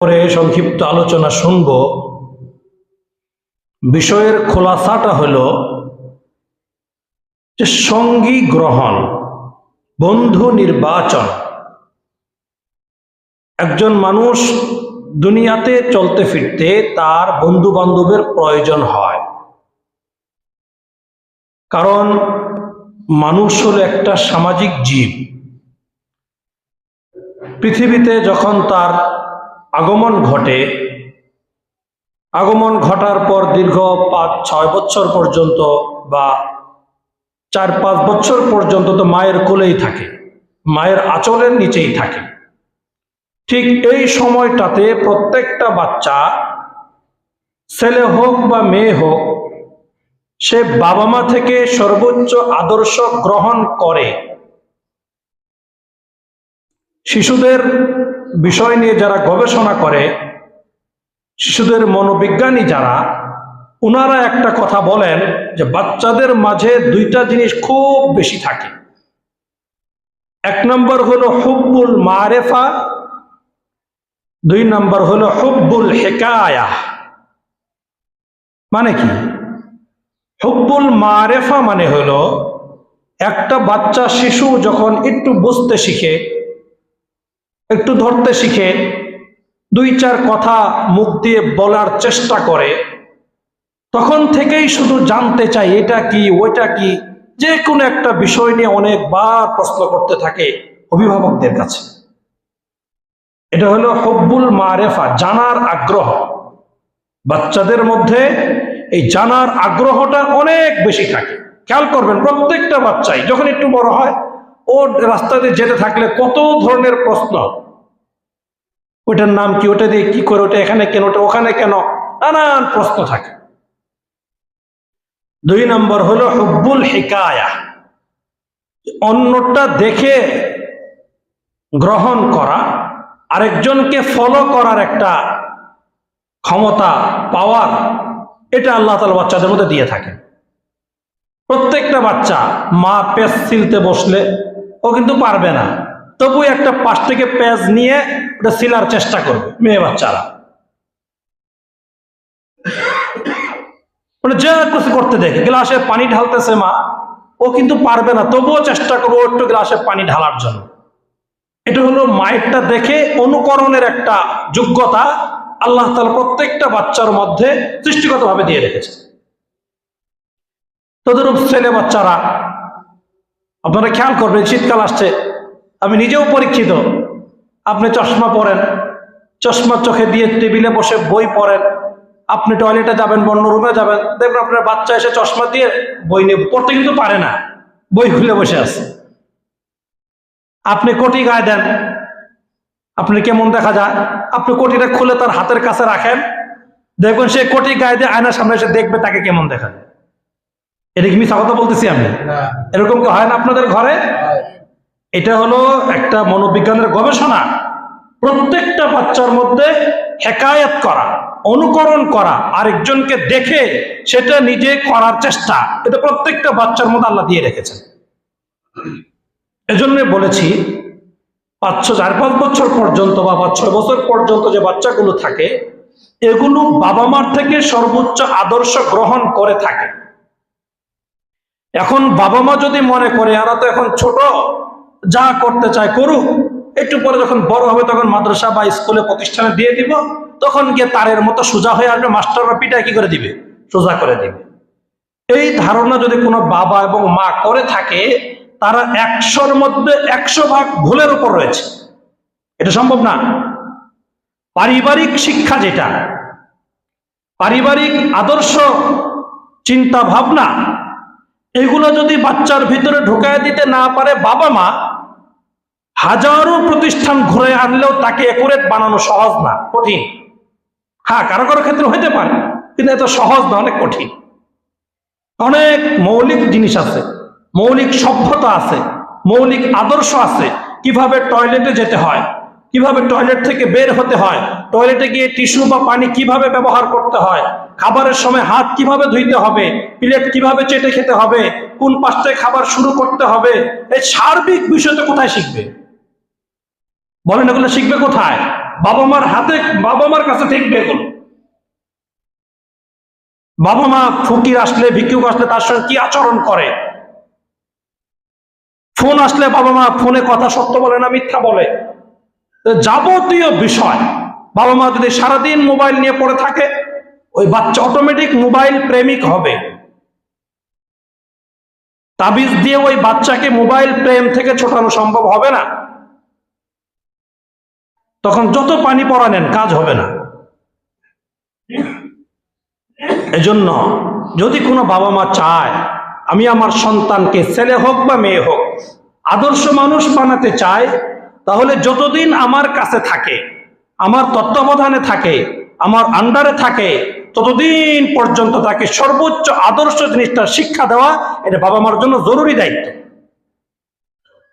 পরে সংক্ষিপ্ত আলোচনা শুনব। বিষয়ের খোলাসাটা হলো যে সঙ্গী গ্রহণ, বন্ধু নির্বাচন। একজন মানুষ দুনিয়াতে চলতে ফিরতে তার বন্ধু বান্ধবের প্রয়োজন হয়, কারণ মানুষ হলো একটা সামাজিক জীব। পৃথিবীতে যখন তার আগমন ঘটে, আগমন ঘটার পর দীর্ঘ 5-6 বছর পর্যন্ত বা 4-5 বছর পর্যন্ত তো মায়ের কোলেই থাকে, মায়ের আঁচলের নিচেই থাকে। ঠিক এই সময়টাতে প্রত্যেকটা বাচ্চা, ছেলে হোক বা মেয়ে হোক, সে বাবা মা থেকে সর্বোচ্চ আদর্শ গ্রহণ করে। শিশুদের বিষয় নিয়ে যারা গবেষণা করে, শিশুদের মনোবিজ্ঞানী যারা, ওনারা একটা কথা বলেন যে বাচ্চাদের মাঝে দুইটা জিনিস খুব বেশি থাকে। এক নম্বর হলো হুব্বুল মারেফা, 2 নম্বর হলো হুব্বুল হিকায়া। মানে কি? হুব্বুল মারেফা মানে হলো একটা বাচ্চা শিশু যখন একটু বুঝতে শিখে, একটু ধরতে শিখে, 2-4 কথা মুখ দিয়ে বলার চেষ্টা করে, তখন থেকেই শুধু জানতে চাই এটা কি ওইটা কি, যে কোনো একটা বিষয় নিয়ে অনেকবার প্রশ্ন করতে থাকে অভিভাবকদের কাছে। এটা হলো হুব্বুল মারেফা, জানার আগ্রহ। বাচ্চাদের মধ্যে এই জানার আগ্রহটা অনেক বেশি থাকে। খেয়াল করবেন, প্রত্যেকটা বাচ্চাই যখন একটু বড় হয়, ও রাস্তাতে যেতে থাকলে কত ধরনের প্রশ্ন, ওটার নাম কি, ওটা দিয়ে কি করে, ওটা এখানে কেন, ওটা ওখানে কেন, নানান প্রশ্ন থাকে। 2 নম্বর হলো হুব্বুল হিকায়া, অন্যটা দেখে গ্রহণ করা, আরেকজনকে ফলো করার একটা ক্ষমতা, পাওয়ার, এটা আল্লাহ তাআলা বাচ্চাদের মধ্যে দিয়ে থাকেন। প্রত্যেকটা বাচ্চা মা পেজ সিলতে বসলে ও কিন্তু পারবে না, তবু একটা পাশ থেকে পেজ নিয়ে ওটা সিলার চেষ্টা করবে। মেয়ে বাচ্চারা ওটা যা কিছু করতে দেখে, গ্লাসে পানি ঢালতেছে মা, ও কিন্তু পারবে না, তবুও চেষ্টা করবো একটু গ্লাসে পানি ঢালার জন্য। এটা হলো মায়েরটা দেখে অনুকরণের একটা যোগ্যতা আল্লাহ তাআলা প্রত্যেকটা বাচ্চার মধ্যে সৃষ্টিগতভাবে দিয়ে রেখেছে। তদরূপ ছেলে বাচ্চারা, আপনারা খেয়াল করবেন, শীতকাল আসছে, আমি নিজেও পরীক্ষিত। আপনি চশমা পরেন, চশমা চোখে দিয়ে টেবিলে বসে বই পড়েন, আপনি টয়লেটে যাবেন, অন্য রুমে যাবেন, দেখবেন আপনার বাচ্চা এসে চশমা দিয়ে বই নিয়ে পড়তে কিন্তু পারে না, বই খুলে বসে আছে। আপনি কোটি গায়ে দেন, আপনি কেমন দেখা যায়? আপনি কোটিটা খুলে তার হাতের কাছে রাখেন, দেখবেন সে কোটি গায়ে দিয়ে আয়নার সামনে এসে দেখবে তাকে কেমন দেখা যায়। এটা কি মিথ্যা কথা বলতেছি আমি? এরকম কি হয় না আপনাদের ঘরে? এটা হলো একটা মনোবিজ্ঞানের গবেষণা। প্রত্যেকটা বাচ্চার মধ্যে হেকায়াত করা, অনুকরণ করা, আরেকজনকে দেখে সেটা নিজে করার চেষ্টা, এটা প্রত্যেকটা বাচ্চার মধ্যে আল্লাহ দিয়ে রেখেছেন। এজন্য বলেছি 4-5 বছর পর্যন্ত বা 5-6 বছর পর্যন্ত যে বাচ্চাগুলো থাকে, এগুলো বাবা মার থেকে সর্বোচ্চ আদর্শ গ্রহণ করে থাকে। এখন বাবা মা যদি মনে করে এরা তো এখন ছোট, যা করতে চায় করুক, একটু পরে যখন বড় হবে তখন মাদ্রাসা বা স্কুলে প্রতিষ্ঠানে দিয়ে দিব, তখন গিয়ে তারের মতো সোজা হয়ে আসবে, মাস্টাররা পিটায় কি করে দিবে, সোজা করে দিবে। এই ধারণা যদি কোনো বাবা এবং মা করে থাকে, তারা 100-র মধ্যে 100 ভাগ ভুলের উপর রয়েছে। এটা সম্ভব না। পারিবারিক শিক্ষা, যেটা পারিবারিক আদর্শ চিন্তা ভাবনা, এগুলো যদি বাচ্চার ভিতরে ঢুকায় দিতে না পারে বাবা মা, হাজারো প্রতিষ্ঠান ঘুরে আনলেও তাকে একুরেট বানানো সহজ না, কঠিন। হ্যাঁ, কারো কারো ক্ষেত্রে হইতে পারে, কিন্তু এত সহজ না, অনেক কঠিন। অনেক মৌলিক জিনিস আছে, মৌলিক সভ্যতা আছে, মৌলিক আদর্শ আছে। কিভাবে টয়লেটে যেতে হয়, কিভাবে টয়লেট থেকে বের হতে হয়, টয়লেটে গিয়ে টিস্যু বা পানি কিভাবে ব্যবহার করতে হয়, খাবারের সময় হাত কিভাবে ধুইতে হবে, প্লেট কিভাবে চেটে খেতে হবে, কোন পাশটায় খাবার শুরু করতে হবে, এই সার্বিক বিষয়টা কোথায় শিখবে? বলেন, এগুলো শিখবে কোথায়? বাবা মার হাতে, বাবা মার কাছে থাকবে এগুলো। বাবা মা ফকির আসলে, ভিক্ষুক আসলে তার সঙ্গে কি আচরণ করে, ফোন আসলে বাবা মা ফোনে কথা সত্য বলে না মিথ্যা বলে, যাবতীয় বিষয়। বাবা মা যদি সারাদিন মোবাইল নিয়ে পড়ে থাকে, ওই বাচ্চা অটোমেটিক মোবাইল প্রেমিক হবে। তাবিজ দিয়ে ওই বাচ্চাকে মোবাইল প্রেম থেকে ছোটানো সম্ভব হবে না। তখন যত পানি পড়া নেন, কাজ হবে না। এজন্য যদি কোনো বাবা মা চায় আমি আমার সন্তানকে, ছেলে হোক বা মেয়ে হোক, আদর্শ মানুষ বানাতে চায়, তাহলে যতদিন আমার কাছে থাকে, আমার তত্ত্বাবধানে থাকে, আমার আন্ডারে থাকে, ততদিন পর্যন্ত তাকে সর্বোচ্চ আদর্শ জিনিসটা শিক্ষা দেওয়া, এটা বাবা মার জন্য জরুরি দায়িত্ব।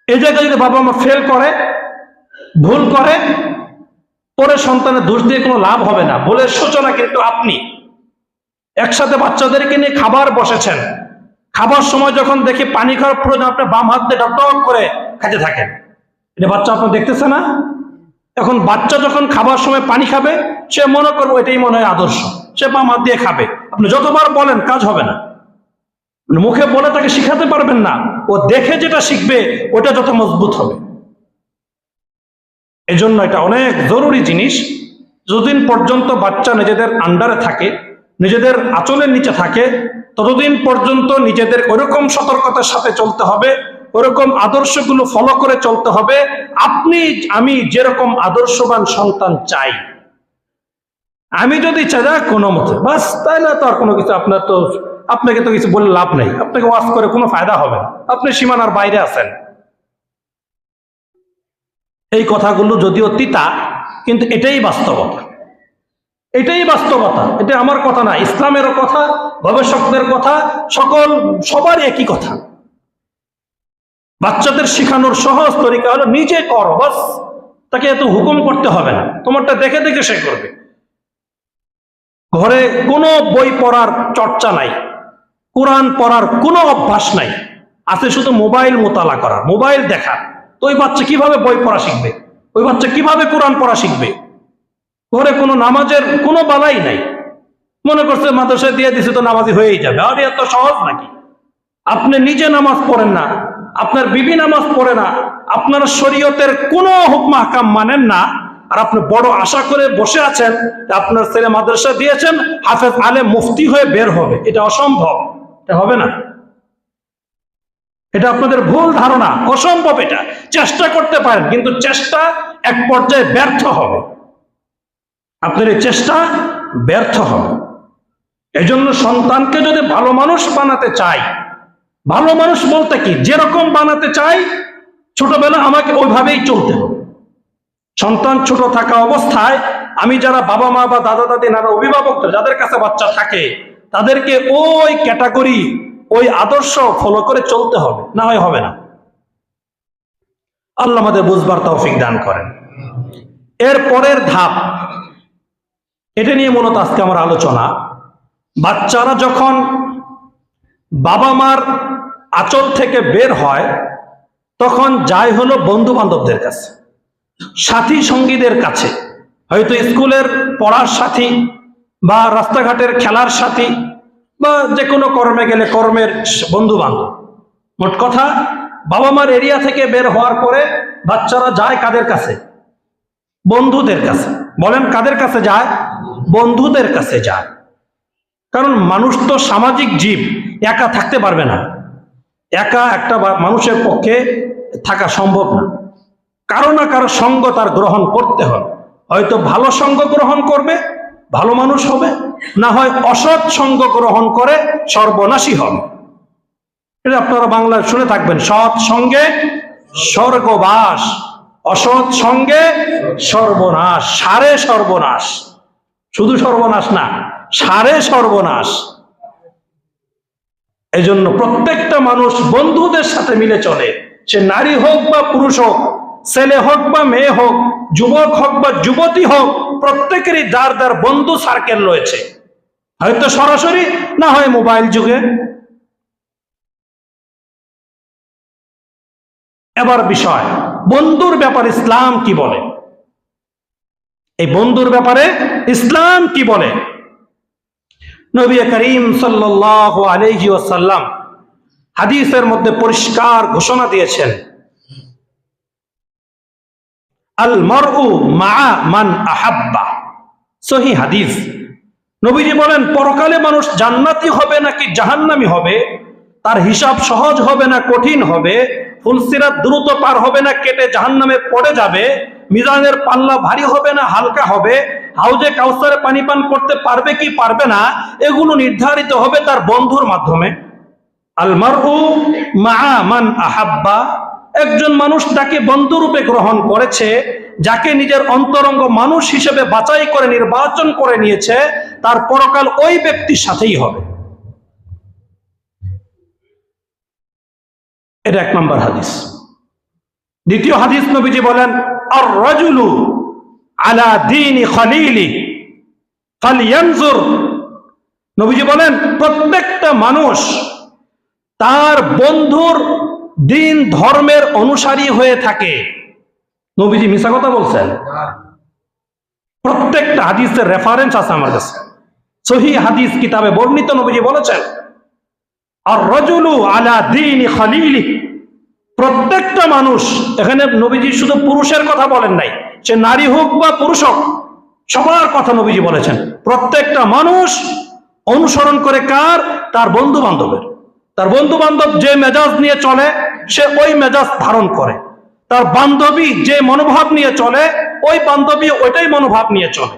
এই জায়গায় যদি বাবা মা ফেল করে, ভুল করে, পরে সন্তানের দোষ দিয়ে কোনো লাভ হবে না। ভুলের সূচনা কিন্তু আপনি। একসাথে বাচ্চাদেরকে নিয়ে খাবার বসেছেন, খাবার সময় যখন দেখি পানি খাওয়ার প্রয়োজন, আপনি বাম হাত দিয়ে টক করে খেতে থাকেন, এটা বাচ্চা আপনার দেখতেছে না? এখন বাচ্চা যখন খাবার সময় পানি খাবে, সে মনে করবে এটাই মনে হয় আদর্শ, সে বাম হাত দিয়ে খাবে। আপনি যতবার বলেন কাজ হবে না, মুখে বলে তাকে শিখাতে পারবেন না। ও দেখে যেটা শিখবে ওটা যত মজবুত হবে। এজন্য এটা অনেক জরুরি জিনিস। যতদিন পর্যন্ত বাচ্চা নিজেদের আন্ডারে থাকে, নিজেদের আঁচলের নিচে থাকে, ততদিন পর্যন্ত নিজেদের ওরকম সতর্কতার সাথে চলতে হবে, ওরকম আদর্শগুলো ফলো করে চলতে হবে। আপনি আমি যেরকম আদর্শবান সন্তান চাই, আমি যদি চাই কোনো মতে বাস, তাহলে তো আর কোনো কিছু আপনাকে তো কিছু বলে লাভ নেই, আপনাকে ওয়াজ করে কোনো ফায়দা হবে না, আপনি সীমানার বাইরে আছেন। এই কথাগুলো যদিও তিতা, কিন্তু এটাই বাস্তবতা। এটাই বাস্তবতা, এটা আমার কথা না, ইসলামেরও কথা, গবেষকদের কথা, সবার একই কথা। বাচ্চাদের শেখানোর সহজ তরিকা হলো নিজে করো, বাস, তাকে এত হুকুম করতে হবে না, তোমারটা দেখে দেখে সে করবে। ঘরে কোনো বই পড়ার চর্চা নাই, কোরআন পড়ার কোনো অভ্যাস নাই, আছে শুধু মোবাইল মোতালা করা, মোবাইল দেখা। তো ওই বাচ্চা কিভাবে বই পড়া শিখবে? ওই বাচ্চা কিভাবে কোরআন পড়া শিখবে? ঘরে কোনো নামাজের কোনো বালাই নাই, মনে করছে মাদ্রাসায় দিয়ে দিছে তো নামাজি হয়েই যাবে। আর এত সহজ নাকি? আপনি নিজে নামাজ পড়েন না, আপনার বিবি নামাজ পড়ে না, আপনার শরীয়তের কোনো হুকম আহকাম মানেন না, আর আপনি বড় আশা করে বসে আছেন আপনার ছেলে মাদ্রাসা দিয়েছেন, হাফেজ আলেম মুফতি হয়ে বের হবে। এটা অসম্ভব, এটা হবে না। এটা আপনাদের ভুল ধারণা, অসম্ভব। এটা চেষ্টা করতে পারেন, কিন্তু চেষ্টা এক পর্যায়ে ব্যর্থ হবে, আপনার এই চেষ্টা ব্যর্থ হবে। এজন্য সন্তানকে যদি ভালো মানুষ বানাতে চাই, ভালো মানুষ বলতে কি, যেরকম বানাতে চাই ছোটবেলা আমাকে ওইভাবেই চলতে হবে। সন্তান ছোট থাকা অবস্থায় আমি যারা বাবা মা বা দাদা দাদি, নানা অভিভাবক যাদের কাছে বাচ্চা থাকে, তাদেরকে ওই ক্যাটাগরি, ওই আদর্শ ফলো করে চলতে হবে, না হয় হবে না। আল্লাহ আমাদের বুঝবার তৌফিক দান করেন। এর পরের ধাপ, এটা নিয়ে মূলত আজকে আমার আলোচনা। বাচ্চারা যখন বাবা মার আঁচল থেকে বের হয়, তখন যায় হলো বন্ধু বান্ধবদের কাছে, সাথী সঙ্গীদের কাছে, হয়তো স্কুলের পড়ার সাথী বা রাস্তাঘাটের খেলার সাথী বা যে কোনো কর্মে গেলে কর্মের বন্ধু বান্ধব। মোট কথা, বাবা মার এরিয়া থেকে বের হওয়ার পরে বাচ্চারা যায় কাদের কাছে? বন্ধুদের কাছে। বলেন কাদের কাছে যায়? বন্ধুদের কাছে যায়। কারণ মানুষ তো সামাজিক জীব, একা থাকতে পারবে না, একা একটা মানুষের পক্ষে থাকা সম্ভব না। কারো না কারো সঙ্গ তার গ্রহণ করতে হবে। হয়তো ভালো সঙ্গ গ্রহণ করবে, ভালো মানুষ হবে, না হয় অসৎ সঙ্গ গ্রহণ করে সর্বনাশী হবে। এটা আপনারা বাংলায় শুনে থাকবেন, সৎ সঙ্গে স্বর্গবাস, অসৎ সঙ্গে সর্বনাশ, সারে সর্বনাশ। শুধু সর্বনাশ না, সারে সর্বনাশ। এই জন্য প্রত্যেকটা মানুষ বন্ধুদের সাথে মিলে চলে, সে নারী হোক বা পুরুষ হোক, ছেলে হোক বা মেয়ে হোক, যুবক হোক বা যুবতী হোক, প্রত্যেকেরই যার যার বন্ধু সার্কেল রয়েছে, হয়তো সরাসরি, না হয় মোবাইল যুগে। এবার বিষয়, বন্ধুর ব্যাপার ইসলাম কি বলে? এই বন্ধুর ব্যাপারে ইসলাম কি বলে? নবী করিম সাল্লাল্লাহু আলাইহি ওয়াসাল্লাম হাদিসের মধ্যে পরিষ্কার ঘোষণা দিয়েছেন, আল মারউ মা মান আহাব্বা। সহিহ হাদিস। নবীজি বলেন, পরকালে মানুষ জান্নাতি হবে নাকি জাহান্নামী হবে, তার হিসাব সহজ হবে না কঠিন হবে, ফুলসিরাত দ্রুত পার হবে না কেটে জাহান্নামে পড়ে যাবে, মিজানের পাল্লা ভারী হবে না হালকা হবে, হাউজে কাউসারে পানি পান করতে পারবে কি পারবে না, এগুলো নির্ধারিত হবে তার বন্ধুর মাধ্যমে। আল মারউ মা মান আহাব্বা, একজন মানুষ তাকে বন্ধুরূপে গ্রহণ করেছে, যাকে নিজের অন্তরঙ্গ মানুষ হিসেবে বাছাই করে নির্বাচন করে নিয়েছে, তার পরকাল ওই ব্যক্তির সাথেই হবে। এটা 1 নম্বর হাদিস। দ্বিতীয় হাদিস, নবীজি বলেন, আর রাজুলু আলা দীনি খলিলি ফালইয়ানজুর। নবীজি বলেন, প্রত্যেকটা মানুষ তার বন্ধুর দিন ধর্মের অনুসারী হয়ে থাকে। নবীজি মিছা কথা বলছেন? প্রত্যেকটা হাদিসের রেফারেন্স আছে আমার কাছে, সহিহ হাদিস কিতাবে বর্ণিত। নবীজি বলেছেন, আর রাজুলু আলা দীনি খলিলি, প্রত্যেকটা মানুষ, এখানে নবীজি শুধু পুরুষের কথা বলেন নাই, সে নারী হোক বা পুরুষ হোক, সবার কথা নবীজি বলেছেন। প্রত্যেকটা মানুষ অনুসরণ করে কার? তার বন্ধু বান্ধবের। তার বন্ধু বান্ধব যে মেজাজ নিয়ে চলে, সে ওই মেজাজ ধারণ করে। তার বান্ধবী যে মনোভাব নিয়ে চলে, ওই বান্ধবী ওইটাই মনোভাব নিয়ে চলে।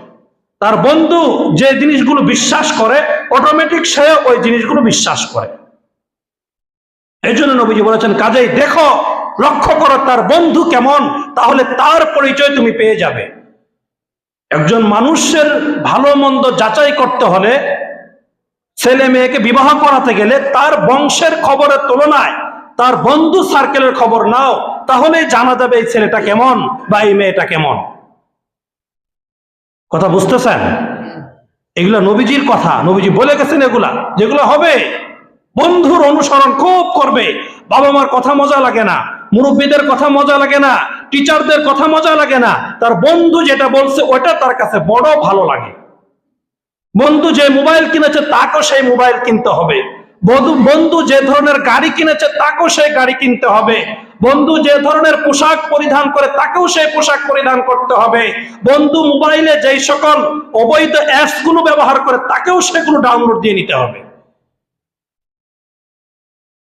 তার বন্ধু যে জিনিসগুলো বিশ্বাস করে, অটোমেটিক সে ওই জিনিসগুলো বিশ্বাস করে। এই জন্য নবীজি বলেছেন, কাজেই দেখো, লক্ষ্য করো তার বন্ধু কেমন, তাহলে তার পরিচয় তুমি পেয়ে যাবে। একজন মানুষের ভালো মন্দ যাচাই করতে হলে, ছেলে মেয়েকে বিবাহ করাতে গেলে তার বংশের খবরের তুলনায় তার বন্ধু সার্কেলের খবর নাও, তাহলেই জানা যাবে এই ছেলেটা কেমন বা এই মেয়েটা কেমন। কথা বুঝতেছেন? এগুলা নবীজির কথা, নবীজি বলে গেছেন এগুলা, যেগুলো হবে। বন্ধুর অনুসরণ খুব করবে। বাবা মার কথা মজা লাগে না, মুরব্বীদের কথা মজা লাগে না, টিচারদের কথা মজা লাগে না, তার বন্ধু যেটা বলছে ওটা তার কাছে বড় ভালো লাগে। বন্ধু যে মোবাইল কিনেছে তাকেও সেই মোবাইল কিনতে হবে। বন্ধু যে ধরনের গাড়ি কিনেছে তাকেও সেই গাড়ি কিনতে হবে। বন্ধু যে ধরনের পোশাক পরিধান করে তাকেও সেই পোশাক পরিধান করতে হবে। বন্ধু মোবাইলে যেই সকল অবৈধ অ্যাপস গুলো ব্যবহার করে তাকেও সেগুলো ডাউনলোড দিয়ে নিতে হবে।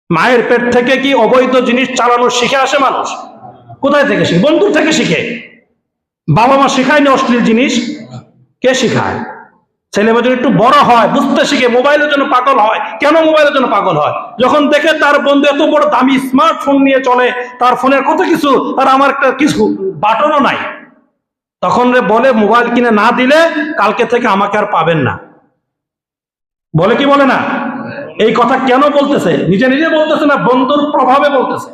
মায়ের পেট থেকে কি অবৈধ জিনিস চালানো শিখে আসে মানুষ? কোথায় থেকে শিখে? বন্ধুর থেকে শিখে। বাবা মা শিখায়নি অশ্লীল জিনিস, কে শিখায়? ছেলে মেয়ে একটু বড় হয়, বুঝতে শিখে, মোবাইলের জন্য পাগল হয়। কেন মোবাইলের জন্য পাগল হয়? যখন দেখে তার বন্ধু এত বড় দামি স্মার্টফোন নিয়ে চলে, তার ফোনের কত কিছু, আর আমার একটা কিছু বাটনও নাই, তখন বলে মোবাইল কিনে না দিলে কালকে থেকে আমাকে আর পাবেন না। বলে কি বলে না? এই কথা কেন বলতেছে? নিজে নিজে বলতেছে না, বন্ধুর প্রভাবে বলতেছে।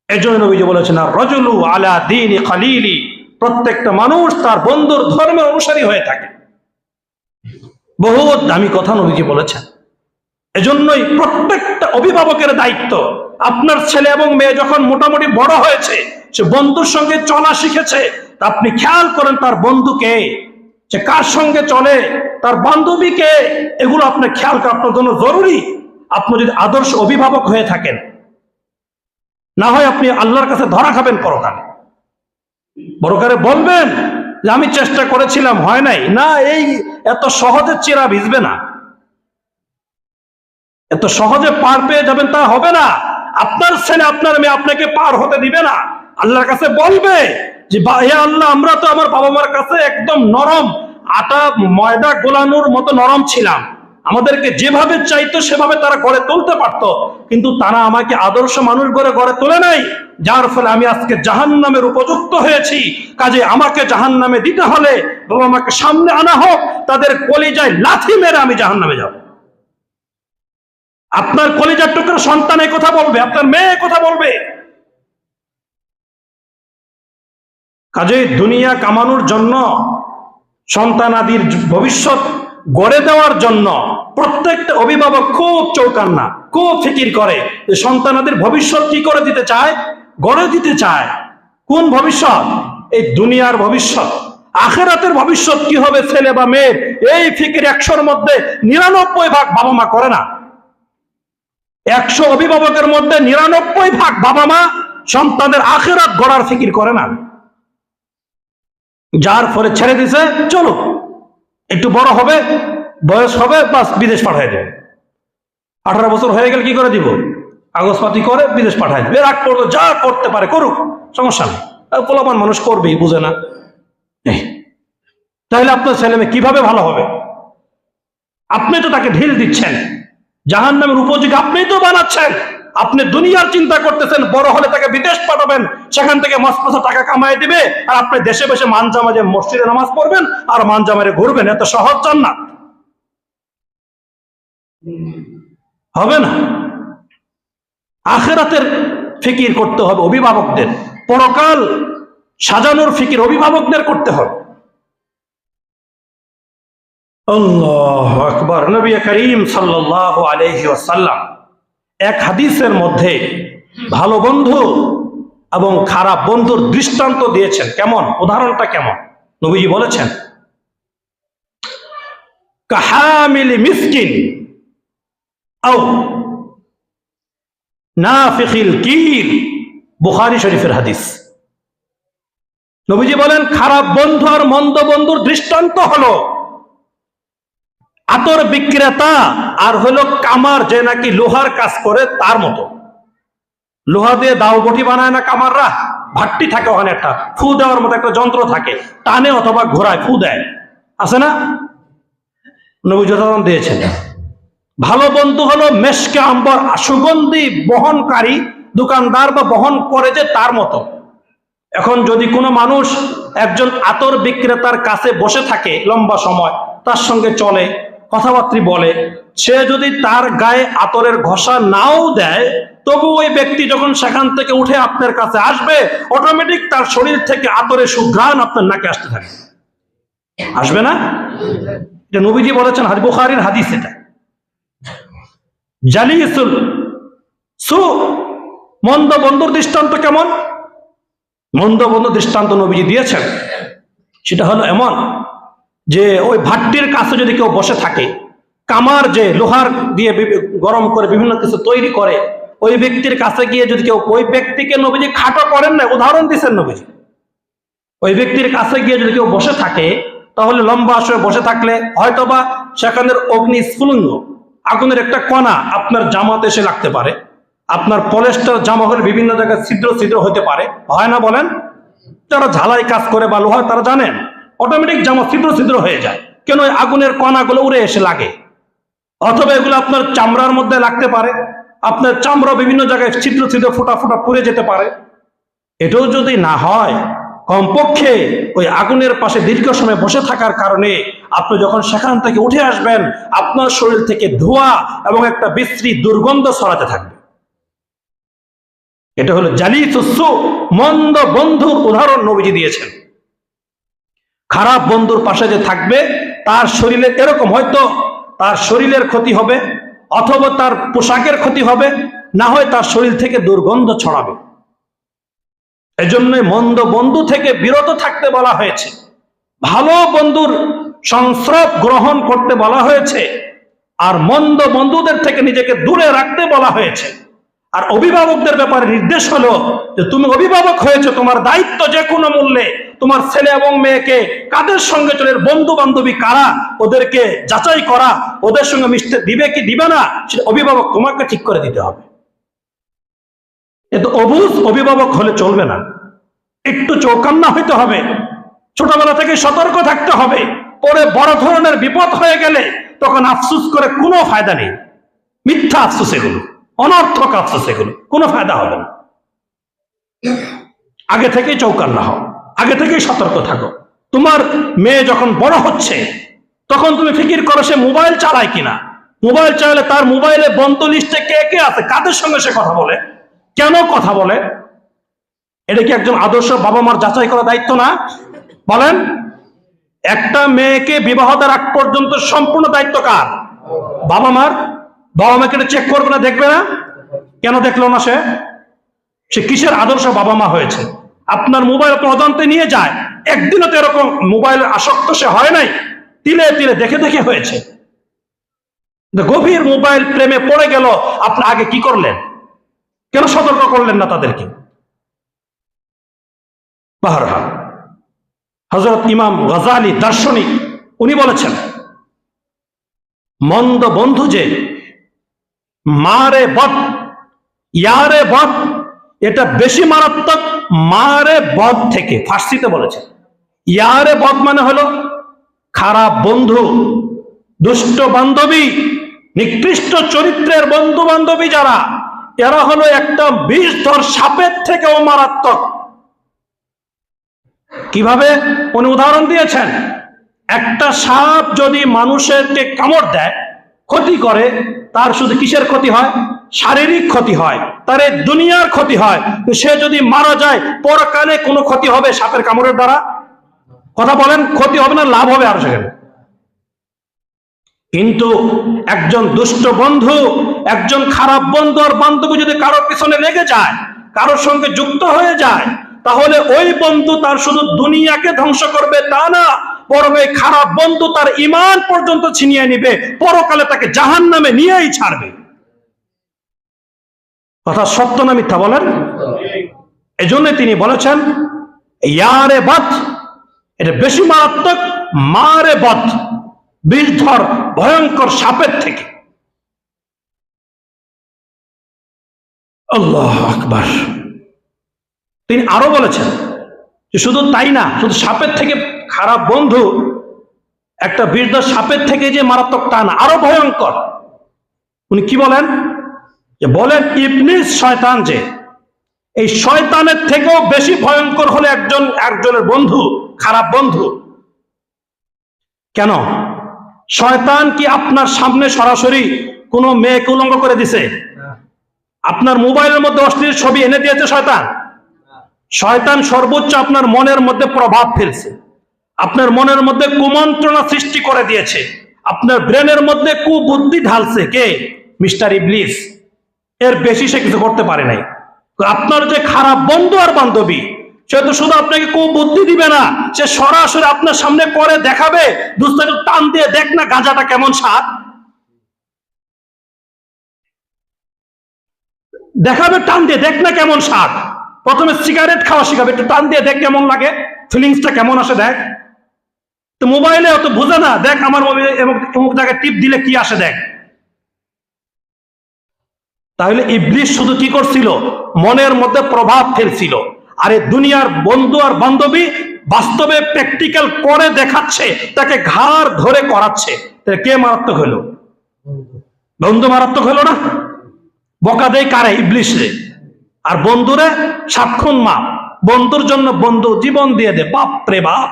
এই জন্য নবীজি বলেছেন, আর রাজুলু আলা দীনি খলিলি, প্রত্যেকটা মানুষ তার বন্ধুর ধর্মের অনুসারী হয়ে থাকে। বহুত দামি কথা নবীজি বলেছেন। এজন্যই প্রত্যেকটা অভিভাবকের দায়িত্ব, আপনার ছেলে এবং মেয়ে যখন মোটামুটি বড় হয়েছে, সে বন্ধুর সঙ্গে চলা শিখেছে, তা আপনি খেয়াল করেন তার বন্ধুকে, সে কার সঙ্গে চলে, তার বান্ধবীকে, এগুলো আপনি খেয়াল করা আপনার জন্য জরুরি। আপনি যদি আদর্শ অভিভাবক হয়ে থাকেন, না হয় আপনি আল্লাহর কাছে ধরা খাবেন পরকালে। পরকালে বলবেন যে আমি চেষ্টা করেছিলাম, হয় নাই। না, এই এত সহজে চেরা ভিজবে না, এত সহজে পার পেয়ে যাবেন তা হবে না। আপনার ছেলে আপনার মেয়ে আপনাকে পার হতে দিবে না। আল্লাহর কাছে বলবে যে হে আল্লাহ, আমরা তো আমার বাবা মার কাছে একদম নরম, আটা ময়দা গোলানোর মতো নরম ছিলাম, আমাদেরকে যেভাবে চাইতো সেভাবে তারা গড়ে তুলতে পারতো, কিন্তু তারা আমাকে আদর্শ মানুষ গড়ে তোলে নাই, যার ফলে আমি আজকে জাহান্নামের উপযুক্ত হয়েছি। কাজে আমাকে জাহান্নামে দিতে হলে বাবা মাকে সামনে আনা হোক, তাদের কলিজায় লাথি মেরে আমি জাহান্নামে যাব। আপনার কলিজার টুকরো সন্তান এই কথা বলবে, আপনার মেয়ে কথা বলবে। কাজে দুনিয়া কামানোর জন্য, সন্তানাদির ভবিষ্যৎ গড়ে দেওয়ার জন্য প্রত্যেকটা অভিভাবক খুব চৌকান্না, খুব ফিকির করে যে সন্তানাদের ভবিষ্যৎ কি করে দিতে চায়, গড়ে দিতে চায়। কোন ভবিষ্যৎ? এই দুনিয়ার ভবিষ্যৎ। আখিরাতের ভবিষ্যৎ কি হবে ছেলে বা মেয়ের, এই ফিকির 100-র মধ্যে 99 ভাগ বাবা মা করে না। 100 অভিভাবকের মধ্যে 99 ভাগ বাবা মা সন্তানের আখিরাত গড়ার ফিকির করে না। যার ফলে ছেড়ে দিছে, চলো একটু বড় হবে, বয়স হবে, বাস বিদেশ পাঠাই দেবে। 18 বছর হয়ে গেলে কি করে দিব? কাগজপাতি করে বিদেশ পাঠাই দেবে। এর আগ পর্যন্ত যা করতে পারে করুক, সমস্যা নেই। পোলাপান মানুষ করবেই, বুঝে না। তাহলে আপনার ছেলে মেয়ে কিভাবে ভালো হবে? আপনি তো তাকে ঢিল দিচ্ছেন, জাহান্নামের উপযোগী আপনিই তো বানাচ্ছেন। আপনি দুনিয়ার চিন্তা করতেছেন, বড় হলে তাকে বিদেশ পাঠাবেন, সেখান থেকে মস্ত টাকা কামাই দিবে, আর আপনি দেশে বসে মানজামাজে মসজিদে নামাজ পড়বেন আর মানজামারে ঘুরবেন। এত সহজ জান্নাত হবে না। আখিরাতের ফিকির করতে হবে অভিভাবকদের, পরকাল সাজানোর ফিকির অভিভাবকদের করতে হবে। আল্লাহু আকবার। নবী করিম সাল্লাল্লাহু আলাইহি ওয়াসাল্লাম এক হাদিসের মধ্যে ভালো বন্ধু এবং খারাপ বন্ধুর দৃষ্টান্ত দিয়েছেন। কেমন? উদাহরণটা কেমন? নবীজি বলেছেন, কাহামিল মিসকিন আও নাফিখিল কির, বুখারী শরীফের হাদিস। নবীজি বলেন, খারাপ বন্ধু আর মন্দ বন্ধুর দৃষ্টান্ত হলো আতর বিক্রেতা আর হলো কামার, যে নাকি লোহার কাজ করে তার মতো। লোহা দিয়ে দাও বটি বানায় না কামাররা? ভাট্টি থাকে, ওখানে একটা ফু দেওয়ার মতো একটা যন্ত্র থাকে, টানে অথবা ঘোরায়, ফু দেয়, আছে না? নবী উদাহরণ দিয়েছেন। ভালো বন্ধু হলো মেশকে আম্বর, সুগন্ধি বহনকারী দোকানদার বা বহন করে যে তার মতো। এখন যদি কোনো মানুষ একজন আতর বিক্রেতার কাছে বসে থাকে লম্বা সময়, তার সঙ্গে চলে, কথাবার্তা বলে, সে যদি তার গায়ে আতরের ঘষা নাও দেয়, তবু ওই ব্যক্তি যখন সেখান থেকে উঠে আপনার কাছে আসবে, অটোমেটিক তার শরীর থেকে আতরের সুঘ্রাণ আপনার নাকে আসতে থাকে, আসবে না? এটা নবীজি বলেছেন, বুখারীর হাদিস। এটা জালিসুল সু, মন্দ বন্ধুর দৃষ্টান্ত কেমন? মন্দ বন্ধুর দৃষ্টান্ত নবীজি দিয়েছেন, সেটা হলো এমন যে ওই ভাট্টির কাছে যদি কেউ বসে থাকে, কামার যে লোহার দিয়ে গরম করে বিভিন্ন কিছু তৈরি করে, ওই ব্যক্তির কাছে গিয়ে যদি কেউ, ওই ব্যক্তিকে নবীজি খাটো করেন না, উদাহরণ দিচ্ছেন নবীজি। ওই ব্যক্তির কাছে গিয়ে যদি কেউ বসে থাকে, তাহলে লম্বা সময় বসে থাকলে হয়তোবা সেখানের অগ্নি স্ফুলিঙ্গ, আগুনের একটা কণা আপনার জামাতে এসে লাগতে পারে, আপনার পলেস্টার জামা হলে বিভিন্ন জায়গায় ছিদ্র ছিদ্র হতে পারে, হয় না বলেন? যারা ঝালাই কাজ করে বা লোহার, তারা জানেন অটোমেটিক জামা ছিদ্র ছিদ্র হয়ে যায়। কেন? ওই আগুনের কণাগুলো উড়ে এসে লাগে। অথবা এগুলো আপনার চামড়ার মধ্যে লাগতে পারে, আপনার চামড়া বিভিন্ন জায়গায় ছিদ্র ছিদ্র ফোটা ফোটা পুড়ে যেতে পারে। এটাও যদি না হয়, কমপক্ষে ওই আগুনের পাশে দীর্ঘ সময় বসে থাকার কারণে আপনি যখন সেখান থেকে উঠে আসবেন, আপনার শরীর থেকে ধোঁয়া এবং একটা বিশ্রী দুর্গন্ধ ছড়াতে থাকবে। এটা হলো জালিসুস সু, মন্দ বন্ধুর উদাহরণ নবীজি দিয়েছেন। খারাপ বন্ধুর পাশে যে থাকবে, তার শরীরে এরকম, হয়তো তার শরীরের ক্ষতি হবে, অথবা তার পোশাকের ক্ষতি হবে, না হয় তার শরীর থেকে দুর্গন্ধ ছড়াবে। এজন্যই মন্দ বন্ধু থেকে বিরত থাকতে বলা হয়েছে, ভালো বন্ধুর সংস্রব গ্রহণ করতে বলা হয়েছে, আর মন্দ বন্ধুদের থেকে নিজেকে দূরে রাখতে বলা হয়েছে। আর অভিভাবকদের ব্যাপারে নির্দেশ হলো যে তুমি অভিভাবক হয়েছে, তোমার দায়িত্ব যে কোনো মূল্যে তোমার ছেলে এবং মেয়েকে কাদের সঙ্গে চলে, বন্ধু বান্ধবী কারা, ওদেরকে যাচাই করা, ওদের সঙ্গে মিশতে দিবে কি দিবে না, সেটা অভিভাবক তোমাকে ঠিক করে দিতে হবে। এত অবুঝ অভিভাবক হলে চলবে না, একটু চৌকান্না হইতে হবে, ছোটবেলা থেকে সতর্ক থাকতে হবে। পরে বড় ধরনের বিপদ হয়ে গেলে তখন আফসোস করে কোনো ফায়দা নেই, মিথ্যা আফসোস, এগুলো অনর্থক আফসোস, এগুলো কোনো ফায়দা হবে না। আগে থেকেই চৌকান্না হও, আগে থেকেই সতর্ক থাকো। তোমার মেয়ে যখন বড় হচ্ছে, তখন তুমি ফিকির করো সে মোবাইল চালায় কিনা। মোবাইল চালালে তার মোবাইলে বন্ধু লিস্টে কে কে আছে, কাদের সঙ্গে সে কথা বলে, কেন কথা বলে, এটা কি একজন আদর্শ বাবা মার যাচাই করা দায়িত্ব না? বলেন, একটা মেয়েকে বিবাহ দেওয়ার আগ পর্যন্ত সম্পূর্ণ দায়িত্ব কার? বাবা মার। বাবা মাকে এটা চেক করবে না, দেখবে না? কেন দেখলো না? সে কিসের আদর্শ বাবা মা হয়েছে? আপনার মোবাইল আপনার অজান্তে নিয়ে যায়। একদিনও তো এরকম মোবাইলের আসক্ত সে হয় নাই, তিলে তিলে দেখে দেখে হয়েছে। গভীর মোবাইল প্রেমে পড়ে গেল, আপনি আগে কি করলেন? কেন সতর্ক করলেন না তাদেরকে? বাহরহাল, হযরত ইমাম গজালি দার্শনিক, উনি বলেছেন, মন্দ বন্ধু যে মারে বদ ইয়ারে বদ, এটা বেশি মারাত্মক মারে বদ থেকে। ফার্সিতে বলেছেন। ইয়ারে বদ মানে হলো খারাপ বন্ধু, দুষ্ট বান্ধবী, নিকৃষ্ট চরিত্রের বন্ধু বান্ধবী যারা, এরা হলো একটা বিষধর সাপের থেকেও মারাত্মক। কিভাবে? উনি উদাহরণ দিয়েছেন, একটা সাপ যদি মানুষেরকে কামড় দেয়, ক্ষতি করে, তার শুধু কিসের ক্ষতি হয়? শারীরিক ক্ষতি হয়, তার এই দুনিয়ার ক্ষতি হয়। সে যদি মারা যায়, পরকালে কোনো ক্ষতি হবে সাপের কামড়ের দ্বারা? কথা বলেন, ক্ষতি হবে না লাভ হবে? আর সেখানে কিন্তু একজন দুষ্ট বন্ধু, একজন খারাপ বন্ধু আর বান্ধবী যদি কারোর পিছনে লেগে যায়, কারোর সঙ্গে যুক্ত হয়ে যায়, তাহলে ওই বন্ধু তার শুধু দুনিয়াকে ধ্বংস করবে তা না, বরং এই খারাপ বন্ধু তার ঈমান পর্যন্ত ছিনিয়ে নিবে, পরকালে তাকে জাহান্নামে নিয়েই ছাড়বে। কথা সত্য না মিথ্যা বলেন? এজন্য তিনি বলেছেন ইয়ারে বদ, এটা বেশি মারাত্মক মারে বদ, বিষধর ভয়ঙ্কর সাপের থেকে। আল্লাহু আকবার। তিনি আরো বলেছেন যে শুধু তাই না, শুধু সাপের থেকে খারাপ বন্ধু, একটা বিষধর সাপের থেকে যে মারাত্মক তা না, আরো ভয়ঙ্কর। উনি কি বলেন? যে বলেন ইবলিস, শয়তান, যে এই শয়তানের থেকেও বেশি ভয়ঙ্কর হলো একজনের বন্ধু, খারাপ বন্ধু। কেন? শয়তান কি আপনার সামনে সরাসরি কোনো মেয়েকে উলঙ্গ করে দিছে? আপনার মোবাইলের মধ্যে অশ্লীল ছবি এনে দিয়েছে শয়তান? শয়তান সর্বোচ্চ আপনার মনের মধ্যে প্রভাব ফেলছে, আপনার মনের মধ্যে কুমন্ত্রণা সৃষ্টি করে দিয়েছে, আপনার ব্রেনের মধ্যে কুবুদ্ধি ঢালছে। কে? মিস্টার ইবলিস। এর বেশি সে কিছু করতে পারে নাই। আপনার যে খারাপ বন্ধু আর বান্ধবী, সে তো শুধু আপনাকে কুবুদ্ধি দিবে না, সে সরাসরি আপনার সামনে করে দেখাবে, দোস্ত একটু টান দিয়ে দেখ না গাঁজাটা কেমন স্বাদ, দেখাবে টান দিয়ে দেখ না কেমন স্বাদ। প্রথমে সিগারেট খাওয়া শিখাবে, একটু টান দিয়ে দেখ কেমন লাগে, ফিলিংসটা কেমন আসে দেখ। তো মোবাইলে অত বোঝে না, দেখ আমার মোবাইলে অমুক জায়গায় টিপ দিলে কি আসে দেখ। তাহলে ইবলিস শুধু কি করছিল? মনের মধ্যে প্রভাব ফেলছিল। আর এই দুনিয়ার বন্ধু আর বান্ধবী বাস্তবে প্র্যাকটিক্যাল করে দেখাচ্ছে, তাকে ঘাড় ধরে করাচ্ছে। তাহলে কে মারাত্মক হলো? বন্ধু মারাত্মক হলো না? বকা দেয় কারে? ইবলিস রে। আর বন্ধুরে সাক্ষণ মা, বন্ধুর জন্য বন্ধু জীবন দিয়ে দে। বাপ রে বাপ,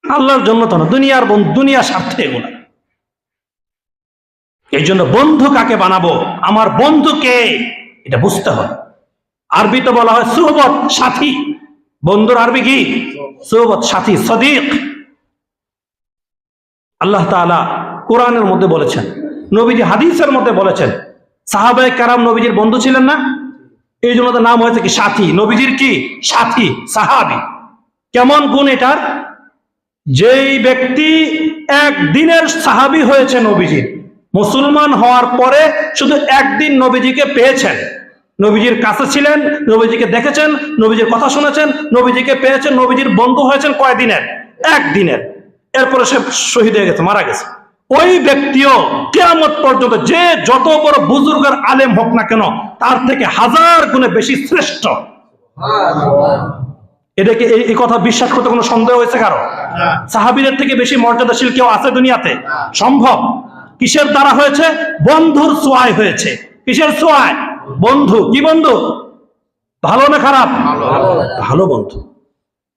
আল্লাহর জন্য তো না, দুনিয়ার বন্ধু, দুনিয়া স্বার্থে এগুলা। এই জন্য বন্ধু কাকে বানাবো, আমার বন্ধুকে এটা বুঝতে হবে। আরবিতে বলা হয় সুহবত, সাথী। বন্ধুর আরবি কি? সুহবত, সাথী, সদীক। আল্লাহ তাআলা কোরআনের মধ্যে বলেছেন, নবীজি হাদিসের মধ্যে বলেছেন, সাহাবায়ে কেরাম নবীজির বন্ধু ছিলেন না? এই জন্য তো নাম হয়েছে কি? সাথী। নবীজির কি? সাথী, সাহাবী। কেমন গুণ এটার? যেই ব্যক্তি একদিনের সাহাবী হয়েছে নবীজির, মুসলমান হওয়ার পরে শুধু একদিন নবীজিকে পেয়েছেন, নবীজির কাছে ছিলেন, নবীজিকে দেখেছেন, নবীজির কথা শুনেছেন, নবীজিকে পেয়েছেন, নবীজির বন্ধু হয়েছেন কয়দিনের? একদিনের। এরপরে সে শহীদ হয়ে গেছে, মারা গেছে। ওই ব্যক্তিও কিয়ামত পর্যন্ত যে যত বড় বুজুর্গের আলেম হোক না কেন, তার থেকে 1000 গুণে বেশি শ্রেষ্ঠ। এটাকে এই কথা বিশ্বাস করতে কোনো সন্দেহ হয়েছে কারো? সাহাবীদের থেকে বেশি মর্যাদাশীল কেউ আছে দুনিয়াতে? সম্ভব? কিসের দ্বারা হয়েছে? বন্ধুর ছোঁয়ায় হয়েছে। কিসের ছোঁয়ায়? বন্ধু। কি বন্ধু? ভালো না খারাপ? ভালো বন্ধু।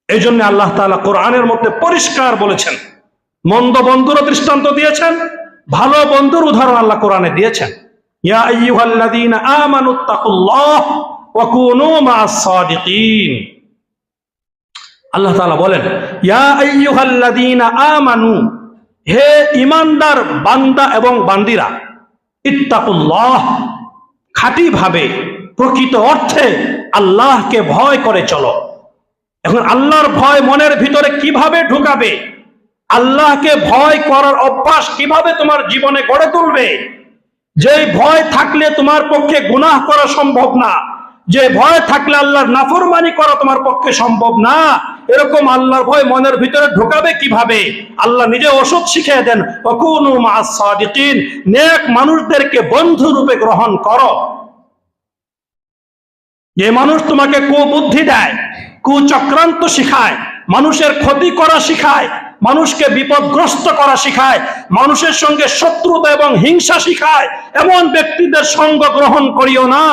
এই জন্য আল্লাহ তাআলা কোরআনের মধ্যে পরিষ্কার বলেছেন, মন্দ বন্ধুর দৃষ্টান্ত দিয়েছেন, ভালো বন্ধুর উদাহরণ আল্লাহ কোরআনে দিয়েছেন। ইয়া আইয়ুহাল্লাযীনা আমানুত্তাকুল্লাহ ওয়া কুনু মা'আস সাদিকিন। আল্লাহ তাআলা বলেন, ইয়া আইয়ুহাল্লাযীনা আমানু, হে ঈমানদার বান্দা এবং বান্দিরা, ইত্তাকুল্লাহ, খাঁটি ভাবে প্রকৃত অর্থে আল্লাহকে ভয় করে চলো। এখন আল্লাহর ভয় মনের ভিতরে কিভাবে ঢুকাবে, আল্লাহকে ভয় করার অভ্যাস কিভাবে তোমার জীবনে গড়ে তুলবে, যে ভয় থাকলে তোমার পক্ষে গুনাহ করা সম্ভব না, যে ভয় থাকলে আল্লাহর নাফরমানি করা তোমার পক্ষে সম্ভব না, এরকম আল্লাহর ভয় মনের ভিতরে ঢোকাবে কিভাবে? আল্লাহ নিজে ওষুধ শিখিয়ে দেন, ওয়াকুনু মা'আস সাদিকিন, নেক মানুষদেরকে বন্ধু রূপে গ্রহণ করো। যে মানুষ তোমাকে কুবুদ্ধি দেয়, কুচক্রান্ত শিখায়, মানুষের ক্ষতি করা শিখায়, মানুষকে বিপদগ্রস্ত করা শিখায়, মানুষের সঙ্গে শত্রুতা এবং হিংসা শিখায়, এমন ব্যক্তিদের সঙ্গ গ্রহণ করিও না।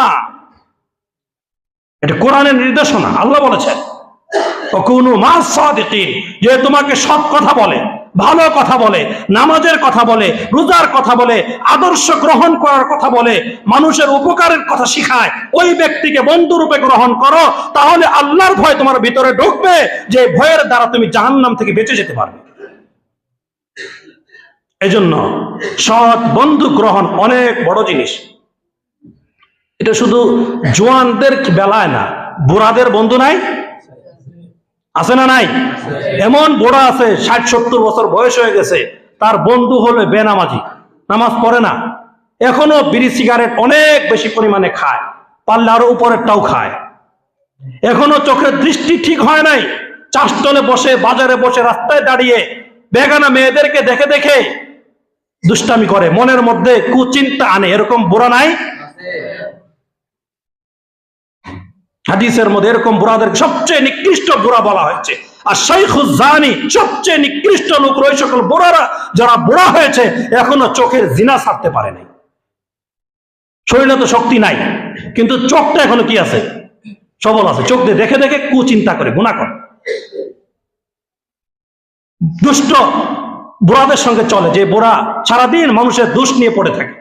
এটা কোরআনের নির্দেশনা। আল্লাহ বলেছেন ওয়াকুনু মা'আস সাদিকিন, যে তোমাকে সৎ কথা বলে, ভালো কথা বলে, নামাজের কথা বলে, রোজার কথা বলে, আদর্শ গ্রহণ করার কথা বলে, মানুষের উপকারের কথা শিখায়, ওই ব্যক্তিকে বন্ধুরূপে গ্রহণ করো। তাহলে আল্লাহর ভয় তোমার ভিতরে ঢুকবে, যে ভয়ের দ্বারা তুমি জাহান্নাম থেকে বেঁচে যেতে পারবে। এজন্য সৎ বন্ধু গ্রহণ অনেক বড় জিনিস। এটা শুধু জোয়ানদের বেলায় না, বুড়াদের বন্ধু নাই? আছে না নাই? এমন বুড়া আছে 60-70 বছর বয়স হয়ে গেছে, তার বন্ধু হলো বেনামাজি, নামাজ পড়ে না, এখনো বিড়ি সিগারেট অনেক বেশি পরিমাণে খায়, পারলে আরো উপরেরটাও খায়, এখনো চোখের দৃষ্টি ঠিক হয় নাই, চাষতলে বসে, বাজারে বসে, রাস্তায় দাঁড়িয়ে বেগানা মেয়েদেরকে দেখে দেখে দুষ্টামি করে, মনের মধ্যে কুচিন্তা আনে, এরকম বুড়া নাই? হাদিসের মধ্যে এরকম বুড়াদের সবচেয়ে নিকৃষ্ট বুড়া বলা হয়েছে। আর শাইখুজ জানি, সবচেয়ে নিকৃষ্ট লোক ওই সকল বুড়ারা যারা বুড়া হয়েছে এখনো চোখের জিনা ছাড়তে পারে নাই। শরীরে তো শক্তি নাই, কিন্তু চোখটা এখনো কি আছে? সবল আছে। চোখ দিয়ে দেখে দেখে কুচিন্তা করে, গুনাহ করে, দুষ্ট বুড়াদের সঙ্গে চলে, যে বুড়া সারাদিন মানুষের দোষ নিয়ে পড়ে থাকে,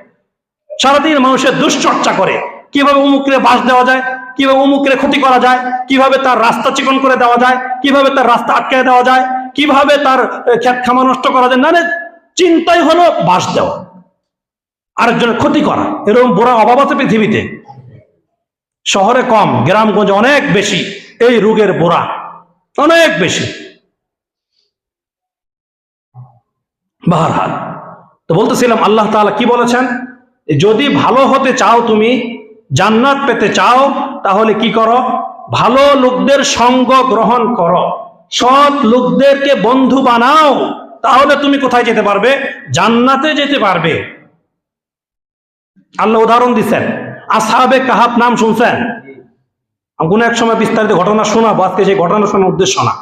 সারাদিন মানুষের দুশ্চর্চা করে, কিভাবে অমুকরে বাস দেওয়া যায়, কিভাবে অমুকরে ক্ষতি করা যায়, কিভাবে তার রাস্তা চিকন করে দেওয়া যায়, কিভাবে তার রাস্তা আটকে দেওয়া যায়, কিভাবে তার ক্ষেত খামা নষ্ট করা যায়, না চিন্তাই হলো বাস দেওয়া, আরেকজনের ক্ষতি করা। এরকম বুড়া অভাব আছে পৃথিবীতে? শহরে কম, গ্রামগঞ্জে অনেক বেশি এই রোগের বুড়া, অনেক বেশি। বাহরহাল, তো বলতেছিলাম আল্লাহ তাআলা কি বলেছেন, যদি ভালো হতে চাও, তুমি জান্নাত পেতে চাও, তাহলে কি করো? ভালো লোকদের সঙ্গ গ্রহণ করো, সৎ লোকদেরকে বন্ধু বানাও, তাহলে তুমি কোথায় যেতে পারবে? জান্নাতে যেতে পারবে। আল্লাহ উদাহরণ দিচ্ছেন, আসহাবে কাহাফ নাম শুনছেন? আমি কোনো এক সময় বিস্তারিত ঘটনা শোনাবো, আজকে সেই ঘটনা শোনার উদ্দেশ্য না।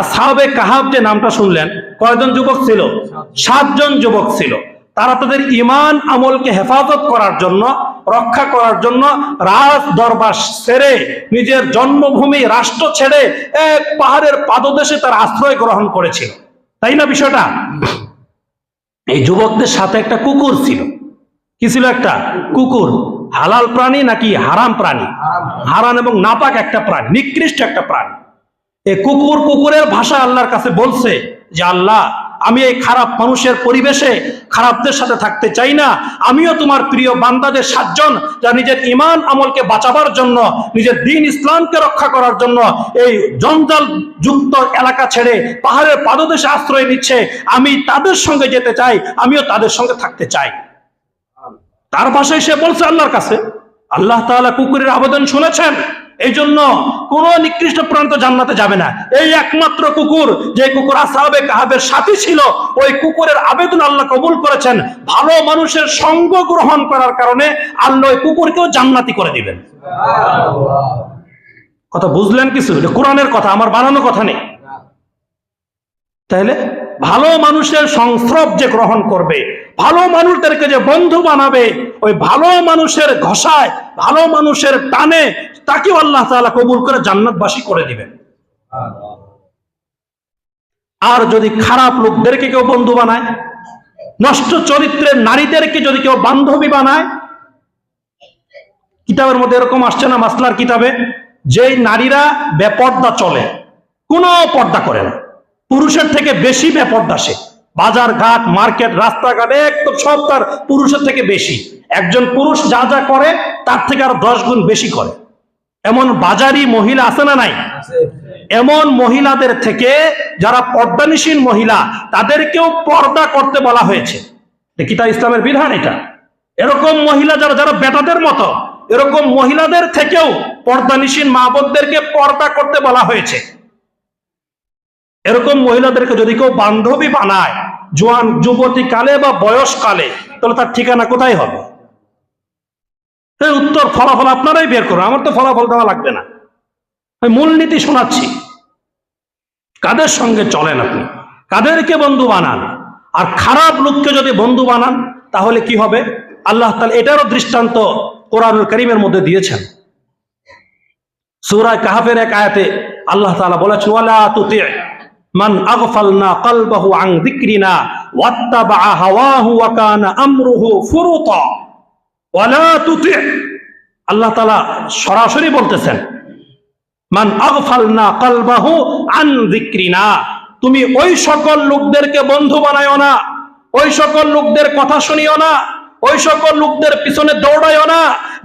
আসহাবে কাহাফ যে নামটা শুনলেন, কয়জন যুবক ছিল? 7 জন যুবক ছিল। তারা তাদের ঈমান আমলকে হেফাজত করার জন্য, রক্ষা করার জন্য রাজ দরবার ছেড়ে, নিজের জন্মভূমি রাষ্ট্র ছেড়ে এক পাহাড়ের পাদদেশে তার আশ্রয় গ্রহণ করেছিল, তাই না বিষয়টা? এই যুবকদের সাথে একটা কুকুর ছিল। কি ছিল? একটা কুকুর। হালাল প্রাণী নাকি হারাম প্রাণী? হারাম এবং নাপাক একটা প্রাণী, নিকৃষ্ট একটা প্রাণী। এই কুকুরের ভাষা আল্লাহর কাছে বলছে যে আল্লাহ, আমি এই খারাপ মানুষের পরিবেশে খারাপদের সাথে থাকতে চাই না, আমিও তোমার প্রিয় বান্দাদের 7 জন যারা নিজের ঈমান আমলকে বাঁচাবার জন্য, নিজের দ্বীন ইসলামকে রক্ষা করার জন্য এই জঞ্জাল যুক্ত এলাকা ছেড়ে পাহাড়ের পাদদেশে আশ্রয় নিচ্ছে, আমি তাদের সঙ্গে যেতে চাই, আমিও তাদের সঙ্গে থাকতে চাই। তার ভাষায় সে বলছে আল্লাহর কাছে। আল্লাহ তাআলা কুকুরের আবেদন শুনেছেন, এই জন্য কোন নিকৃষ্ট প্রাণী তো জান্নাতে যাবে না। এই একমাত্র কুকুর, যে কুকুর আসহাবে কাহাফের সাথী ছিল, ওই কুকুরের আবেদন আল্লাহ কবুল করেছেন। ভালো মানুষের সঙ্গ গ্রহণ করার কারণে আল্লাহ ওই কুকুরকেও জান্নাতি করে দিবেন। কথা বুঝলেন কিছু? এটা কোরআনের কথা, আমার বানানো কথা নেই। তাইলে ভালো মানুষের সংস্রব যে গ্রহণ করবে, ভালো মানুষদেরকে যে বন্ধু বানাবে, ওই ভালো মানুষের ঘষায়, ভালো মানুষের টানে তাকেও আল্লাহ তাআলা কবুল করে জান্নাতবাসী করে দিবেন। আর যদি খারাপ লোকদেরকে কেউ বন্ধু বানায়, নষ্ট চরিত্রের নারীদেরকে যদি কেউ বান্ধবী বানায়, কিতাবের মধ্যে এরকম আসছে না, মাসলার কিতাবে, যেই নারীরা বেপর্দা চলে, কোনো পর্দা করে না, পুরুষের থেকে বেশি বেপর্দাসে, বাজার ঘাট, মার্কেট, রাস্তাঘাটে একদম সব তার পুরুষের থেকে বেশি, একজন পুরুষ যা যা করে তার থেকে আরো 10 গুণ বেশি করে, এমন বাজারি মহিলা আছে না নাই? এমন মহিলাদের থেকে যারা পর্দানিসীন মহিলা তাদেরকেও পর্দা করতে বলা হয়েছে। কি তা ইসলামের বিধান? এটা এরকম মহিলা যারা যারা বেটাদের মতো, এরকম মহিলাদের থেকেও পর্দানিসীন মা বোনদেরকে পর্দা করতে বলা হয়েছে। এরকম মহিলাদেরকে যদি কেউ বান্ধবী বানায় জোয়ান যুবতী কালে বা বয়সকালে, তাহলে তার ঠিকানা কোথায় হবে? উত্তর ফলাফল আপনারাই বের করুন, আমার তো ফলাফল দেওয়া লাগবে না। মূলনীতি শোনাচ্ছি, কাদের সঙ্গে চলেন আপনি, কাদেরকে বন্ধু বানান। আর খারাপ লোককে যদি বন্ধু বানান তাহলে কি হবে? আল্লাহ তাআলা এটারও দৃষ্টান্ত কোরআনুল কারীমের মধ্যে দিয়েছেন। সূরা কাহফের এক আয়াতে আল্লাহ তাআলা বলেছেন, ওয়ালা তুতি মান আগফালনা কলবাহু আন যিকরিনা ওয়াত্তাবা হাওয়াহু ওয়া কানা আমরুহু ফুরুতা। ওয়ালা তুতি, আল্লাহ তাআলা সরাসরি বলতেছেন, মান আগফালনা কলবাহু আন যিকরিনা, তুমি ওই সকল লোকদেরকে বন্ধু বানায়ো না, ওই সকল লোকদের কথা শুনিও না, ওই সকল লোকদের পিছনে দৌড়ায়ও না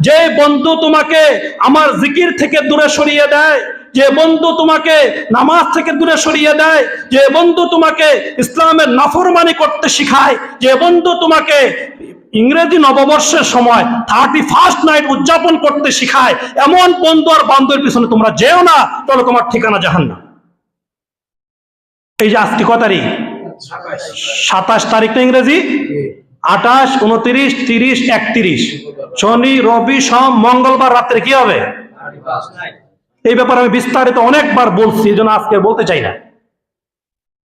যে বন্ধু তোমাকে আমার জিকির থেকে দূরে সরিয়ে দেয়, যে বন্ধু তোমাকে নামাজ থেকে দূরে সরিয়ে দেয়, যে বন্ধু তোমাকে ইসলামের নাফরমানি করতে শিখায়, যে বন্ধু তোমাকে ইংরেজি নববর্ষের সময় 31st নাইট উদযাপন করতে শিখায়, এমন বন্ধু আর বান্ধবের পিছনে তোমরা যেও না, তাহলে তোমার ঠিকানা জাহান্নাম। এই যে আজকে কত তারিখ? 27 তারিখ না ইংরেজি? 28, 29, 30, 31, শনি রবি সোম মঙ্গলবার রাত্রে কি হবে? এই ব্যাপারে আমি বিস্তারিত অনেকবার বলছি, এই জন্য আজকে বলতে চাই না।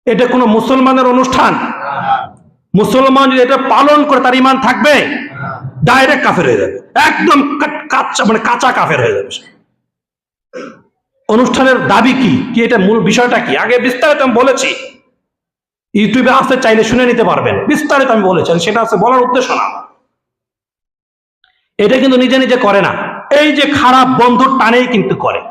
এটা কোনো মুসলমানের অনুষ্ঠান? মুসলমান যদি এটা পালন করে তার ঈমান থাকবে? ডাইরেক্ট কাফের হয়ে যাবে, একদম কাঁচা, মানে কাঁচা কাফের হয়ে যাবে। অনুষ্ঠানের দাবি কি কি এটা মূল বিষয়টা কি আগে বিস্তারিত আমি বলেছি, ইউটিউবে আসতে চাইলে শুনে নিতে পারবেন, বিস্তারিত আমি বলেছি। সেটা আছে বলার উদ্দেশ্য না, এটা কিন্তু নিজে নিজে করে না, এই যে খারাপ বন্ধুর টানেই কিন্তু করে।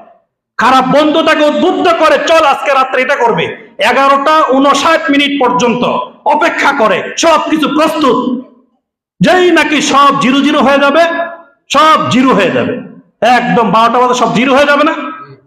খারাপ বন্ধু তাকে উদ্বুদ্ধ করে, চল আজকে রাত্রে এটা করবে, 11:59 পর্যন্ত অপেক্ষা করে, সব কিছু প্রস্তুত। যেই নাকি সব জিরো জিরো হয়ে যাবে, সব জিরো হয়ে যাবে, একদম 12টা বাজে সব জিরো হয়ে যাবে না?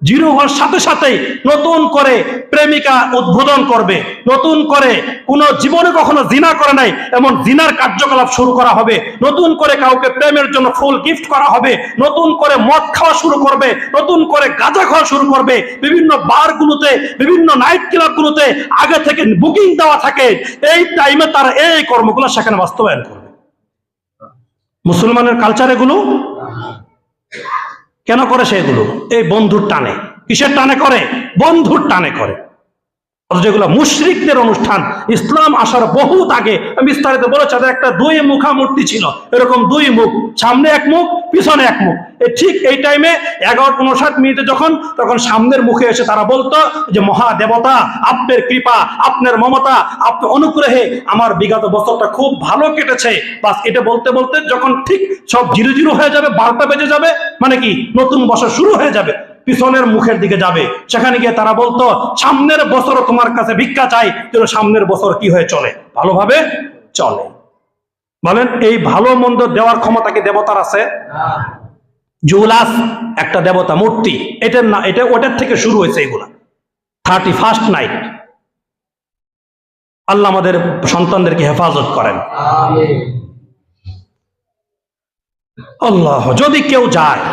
জিরো হওয়ার সাথে সাথেই নতুন করে প্রেমিকা উদ্বোধন করবে, নতুন করে কোন জীবনে কখনো জিনা করে নাই এমন জিনার কার্যকলাপ শুরু করা হবে, নতুন করে কাউকে প্রেমের জন্য ফুল গিফট করা হবে, নতুন করে মদ খাওয়া শুরু করবে, নতুন করে গাঁজা খাওয়া শুরু করবে। বিভিন্ন বারগুলোতে, বিভিন্ন নাইট ক্লাবগুলোতে আগে থেকে বুকিং দেওয়া থাকে, এই টাইমে তারা এই কর্মগুলো সেখানে বাস্তবায়ন করবে। মুসলমানের কালচার এগুলো কেন করে? সেগুলো এই বন্ধুর টানে। কিসের টানে করে? বন্ধুর টানে করে। যেগুলো মুশরিকদের অনুষ্ঠান, ইসলাম আসার বহুত আগে আমি বিস্তারিত বলেছি, একটা দুই মুখা মূর্তি ছিল, এরকম দুই মুখ, সামনে এক মুখ পিছনে এক মুখ। ঠিক এই টাইমে 11:59 যখন, তখন সামনের মুখে এসে তারা বলতো যে মহাদেবতা আপনার কৃপা, আপনার মমতা, আপনার অনুগ্রহে আমার বিগত বছরটা খুব ভালো কেটেছে। বাস এটা বলতে বলতে যখন ঠিক সব জিরো জিরো হয়ে যাবে, 12টা বেজে যাবে, মানে কি নতুন বছর শুরু হয়ে যাবে, পিছনের মুখের দিকে যাবে, সেখানে গিয়ে তারা বলতো সামনের বছর তোমার কাছে ভিক্ষা চাই, যেন সামনের বছর কি হয়ে চলে, ভালোভাবে চলে। বলেন এই ভালো মন্দ দেওয়ার ক্ষমতা কি দেবতার আছে? জুলাস একটা দেবতা মূর্তি, এটার না, এটা ওটার থেকে শুরু হয়েছে এগুলা। 31st night. আল্লাহ আমাদের সন্তানদেরকে হেফাজত করেন, আমিন। আল্লাহ, যদি কেউ যায়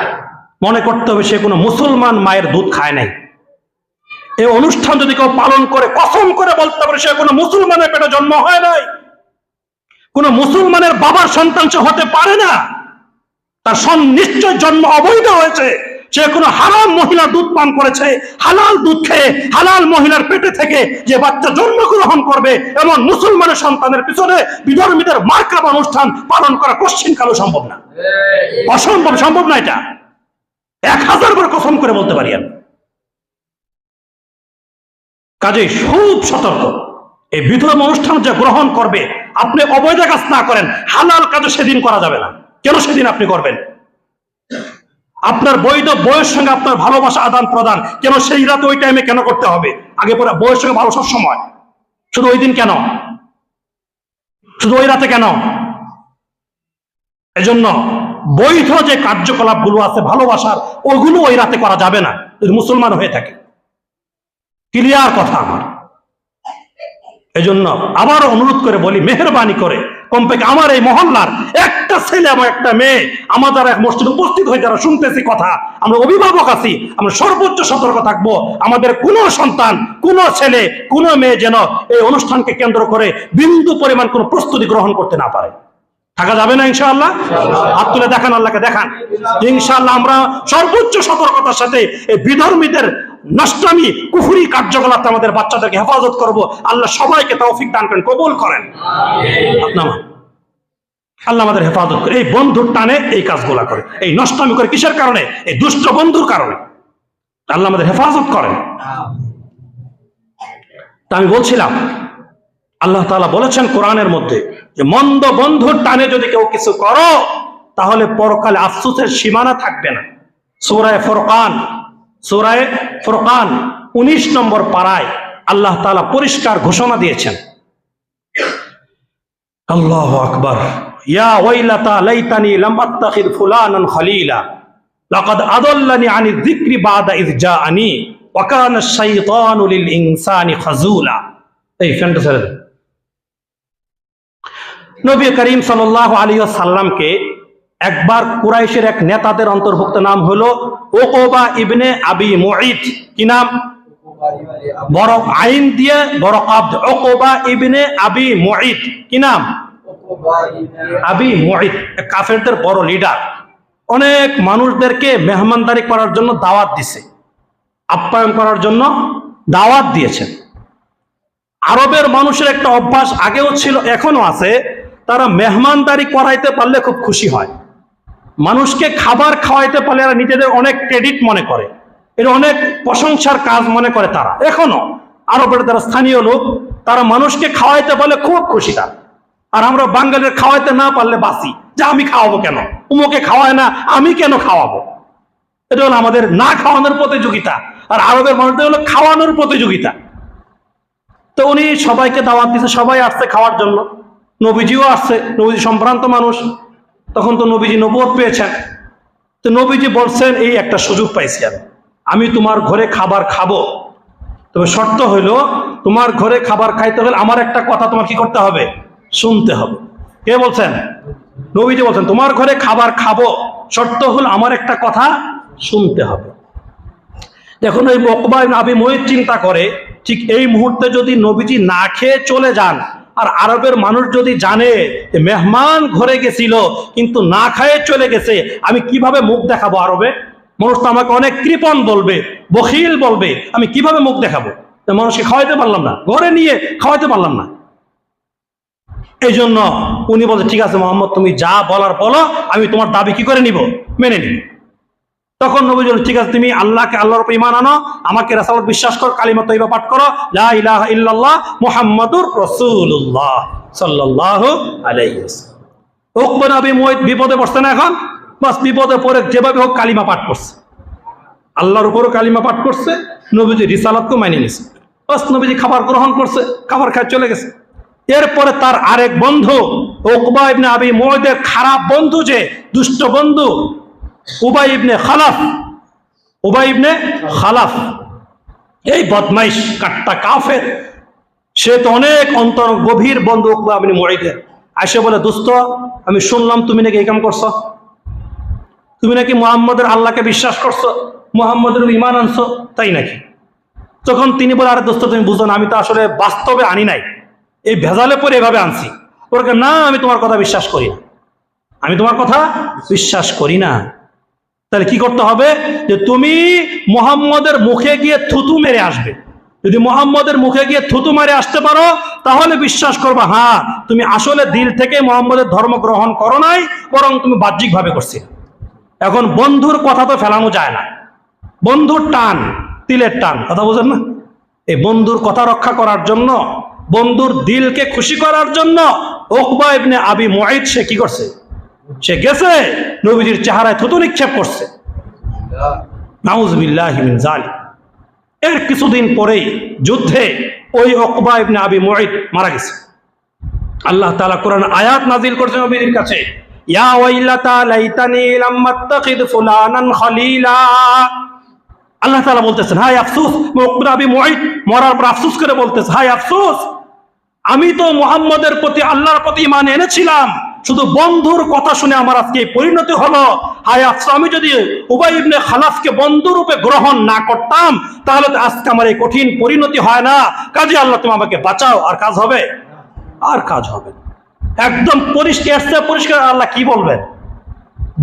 মনে করতে হবে সে কোনো মুসলমান মায়ের দুধ খায় নাই। এই অনুষ্ঠান যদি কেউ পালন করে কসম করে বলতে পারে সে কোনো মুসলমানের পেটে জন্ম হয় নাই, কোন মুসলমানের বাবার সন্তান সে হতে পারে না, তার নিশ্চয় জন্ম অবৈধ হয়েছে, সে কোনো হারাম মহিলার দুধ পান করেছে, হালাল দুধ খেয়ে হালাল মহিলার পেটে থেকে যে বাচ্চা জন্মগ্রহণ করবে এমন মুসলমানের সন্তানের পিছনে বিধর্মীদের মার্কাব অনুষ্ঠান পালন করা কোশ্চিনকালও সম্ভব না, অসম্ভব, সম্ভব না। এটা 1000 বার কসম করে বলতে পারি আমি। কাজেই খুব সতর্ক, এই বিধর্ম অনুষ্ঠান যে গ্রহণ করবে, আপনি অবৈধ কাজ না করেন, হালাল কাজও সেদিন করা যাবে না। কেন সেদিন আপনি করবেন? আপনার বৈধ বউয়ের সঙ্গে আপনার ভালোবাসা আদান প্রদান কেন সেই রাতে ওই টাইমে কেন করতে হবে? আগে পরে বউয়ের সঙ্গে ভালো সব সময়, শুধু ওই দিন কেন, শুধু ওই রাতে কেন? এজন্য বৈধ যে কার্যকলাপ গুলো আছে ভালোবাসার, ওগুলো ওই রাতে করা যাবে না যদি মুসলমান হয়ে থাকে। ক্লিয়ার কথা আমার। এজন্য আবারও অনুরোধ করে বলি, মেহরবানি করে কমপক্ষে আমার এই মহল্লার একটা ছেলে এবং একটা মেয়ে আমাদের এক মসজিদে উপস্থিত হয়ে যারা শুনতেছি কথা, আমরা অভিভাবক আছি, আমরা সর্বোচ্চ সতর্ক থাকবো। আমাদের কোনো সন্তান, কোনো ছেলে, কোনো মেয়ে যেন এই অনুষ্ঠানকে কেন্দ্র করে বিন্দু পরিমাণ কোনো প্রস্তুতি গ্রহণ করতে না পারে। থাকা যাবে না ইনশাআল্লাহ? হাত তুলে দেখান, আল্লাহকে দেখান। ইনশাআল্লাহ আমরা সর্বোচ্চ সতর্কতার সাথে এই বিধর্মীদের নষ্টামি কুফরি কার্যকলাপ আমাদের বাচ্চাদেরকে হেফাজত করব। আল্লাহ সবাইকে তৌফিক দান করেন, কবুল করেন। আল্লাহ আমাদের হেফাজত করে। এই বন্ধুর টানে এই কাজগুলা করে, এই নষ্টামি করে, কিসের কারণে? এই দুষ্ট বন্ধুর কারণে। আল্লাহ আমাদের হেফাজত করেন। তা আমি বলছিলাম, আল্লাহ তাআলা বলেছেন কোরআনের মধ্যে যে মন্দ বন্ধুর টানে যদি কেউ কিছু করো তাহলে পরকালে আফসোসের সীমানা থাকবে না। সূরা ফুরকান 19 নম্বর পারায় আল্লাহ তাআলা পরিষ্কার ঘোষণা দিয়েছেন। আল্লাহু আকবার। ইয়া ওয়াইলাতা লাইতানি লাম আত্তাখিদ ফুলানান খলিলা লাকাদ আদাল্লানি আনিয যিকরি বাদা ইয জাআনি ওয়া কানা আশ-শাইতানু লিল ইনসানি খাযুলা। এই ফ্যানটা ছেড়ে দেন। নবী করিম সাল্লাল্লাহু আলাইহি ওয়াসাল্লামকে একবার কুরাইশের এক নেতাদের অন্তর্ভুক্ত নাম হলো উকবা ইবনে আবি মুঈত। কি নাম? বড় আইন দিয়ে বড় কাব, উকবা ইবনে আবি মুঈত। কি নাম? আবি মুঈত। কাফেরদের বড় লিডার। অনেক মানুষদেরকে মেহমানদারি করার জন্য দাওয়াত দিছে, আপ্যায়ন করার জন্য দাওয়াত দিয়েছেন। আরবের মানুষের একটা অভ্যাস আগেও ছিল, এখনো আছে, তারা মেহমানদারি করাইতে পারলে খুব খুশি হয়। মানুষকে খাবার খাওয়াইতে পারলে এরা নিজেদের অনেক ক্রেডিট মনে করে, এটা অনেক প্রশংসার কাজ মনে করে তারা। এখনো আরবের যারা স্থানীয় লোক, তারা মানুষকে খাওয়াইতে পারলে খুব খুশি তারা। আর আমরা বাঙালির খাওয়াইতে না পারলে বাসি, যে আমি খাওয়াবো কেন, উমুকে খাওয়ায় না, আমি কেন খাওয়াবো। এটা হলো আমাদের না খাওয়ানোর প্রতিযোগিতা, আর আরবের মানুষদের হলো খাওয়ানোর প্রতিযোগিতা। তো উনি সবাইকে দাওয়াত দিচ্ছে, সবাই আসছে খাওয়ার জন্য, নবীজিও আসছে, নবীজি সম্ভ্রান্ত মানুষ, তখন তো নবীজি নবুয়ত পেয়েছেন। তো নবীজি বলছেন, এই একটা সুযোগ পাইছি আমি তোমার ঘরে খাবার খাবো, তবে শর্ত হইলো তোমার ঘরে খাবার খাইতে হলে আমার একটা কথা তোমার কি করতে হবে? শুনতে হবে। কে বলছেন? নবীজি বলছেন তোমার ঘরে খাবার খাবো, শর্ত হলো আমার একটা কথা শুনতে হবে। দেখুন এই উকবা ইবনে আবি মুঈত চিন্তা করে, ঠিক এই মুহূর্তে যদি নবীজি না খেয়ে চলে যান, আর আরবের মানুষ যদি জানে যে মেহমান ঘরে গেছিল কিন্তু না খেয়ে চলে গেছে, আমি কিভাবে মুখ দেখাবো আরবে? মানুষ তো আমাকে অনেক কৃপণ বলবে, বখিল বলবে, আমি কিভাবে মুখ দেখাবো? মানুষকে খাওয়াইতে পারলাম না, ঘরে নিয়ে খাওয়াইতে পারলাম না। এই জন্য উনি বলছে, ঠিক আছে মোহাম্মদ, তুমি যা বলার বলো, আমি তোমার দাবি কি করে নিব? মেনে নিব। তখন নবী বলল, ঠিক আছে, তুমি আল্লাহকে, আল্লাহর উপর ঈমান আনো, আমাকে রাসূলত বিশ্বাস করো, কালিমা তাইয়্যিবা পাঠ করো, লা ইলাহা ইল্লাল্লাহ মুহাম্মাদুর রাসূলুল্লাহ সাল্লাল্লাহু আলাইহি ওয়াসাল্লাম। উকবা ইবনে আবি মুঈত বিপদে পড়ছে না এখন? বাস বিপদে পড়ে যেভাবে হোক কালিমা পাঠ করছে, আল্লাহর উপরও কালিমা পাঠ করছে, নবীজি রিসালাতকে মেনে নিয়েছে। বাস নবীজি খাবার গ্রহণ করছে, খাবার খায় চলে গেছে। এরপরে তার আরেক বন্ধু উকবা ইবনে আবি মুঈতের খারাপ বন্ধু, যে দুষ্ট বন্ধু, উবাই ইবনে খালাফ, এই বদমাইশ কাট্টা কাফের, সে তো অনেক অন্তর গভীর বন্ধু উকবা ইবনে মুঈতের। আসে বলে, দোস্ত, আমি শুনলাম তুমি নাকি এই কাম করছো, তুমি নাকি মুহাম্মদের আল্লাহকে বিশ্বাস করছো, মুহাম্মদের ঈমান আনছো, তাই নাকি? তখন তিনি বলে, আরে দোস্ত, তুমি বুঝো না, আমি তো আসলে বাস্তবে আনি নাই, এই ভেজালে পরে এভাবে আনছি। ওরকে, না, আমি তোমার কথা বিশ্বাস করি না, আমি তোমার কথা বিশ্বাস করি না। তাহলে কি করতে হবে? যে তুমি মুহাম্মদের মুখে গিয়ে থুতু মেরে আসবে। যদি মুহাম্মদের মুখে গিয়ে থুতু মেরে আসতে পারো, তাহলে বিশ্বাস করবা, হ্যাঁ, তুমি আসলে দিল থেকে মুহাম্মদের ধর্ম গ্রহণ করো নাই, বরং তুমি বাহ্যিক ভাবে করছি। এখন বন্ধুর কথা তো ফেলানো যায় না, বন্ধুর টান, তিলের টান, কথা বুঝেন না? এই বন্ধুর কথা রক্ষা করার জন্য, বন্ধুর দিলকে খুশি করার জন্য উকবা ইবনে আবি মুঈত সে কি করছে? সে গেছে নবীজির চেহারায় থুতু নিক্ষেপ করছে। নাউযুবিল্লাহি মিন যালিক। এর কিছুদিন পরেই যুদ্ধে ওই উকবা ইবনে আবি মুঈত মারা গেছে। আল্লাহ তাআলা কোরআন আয়াত নাযিল করেছেন নবীজির কাছে, ইয়া ওয়াইলাতা লাইতানি লাম আত্তাখিদ ফুলানান খলিলা। আল্লাহ তাআলা বলতেছেন, হায় আফসোস, উকবা বিন মুআইত মরার পর আফসোস করে বলতেছে, হায় আফসোস, আমি তো মুহাম্মদের প্রতি, আল্লাহর প্রতি ঈমান এনেছিলাম, শুধু বন্ধুর কথা শুনে আমার আজকে এই পরিণতি হলো। হায় আফসোস, আমি যদি উবাই ইবনে খালাফকে বন্ধু রূপে গ্রহণ না করতাম তাহলে তো আজকে আমার এই কঠিন পরিণতি হয় না। কাজে আল্লাহ তুমি আমাকে বাঁচাও। আর কাজ হবে? আর কাজ হবে না। একদম পরিষ্কার আল্লাহ কি বলবেন?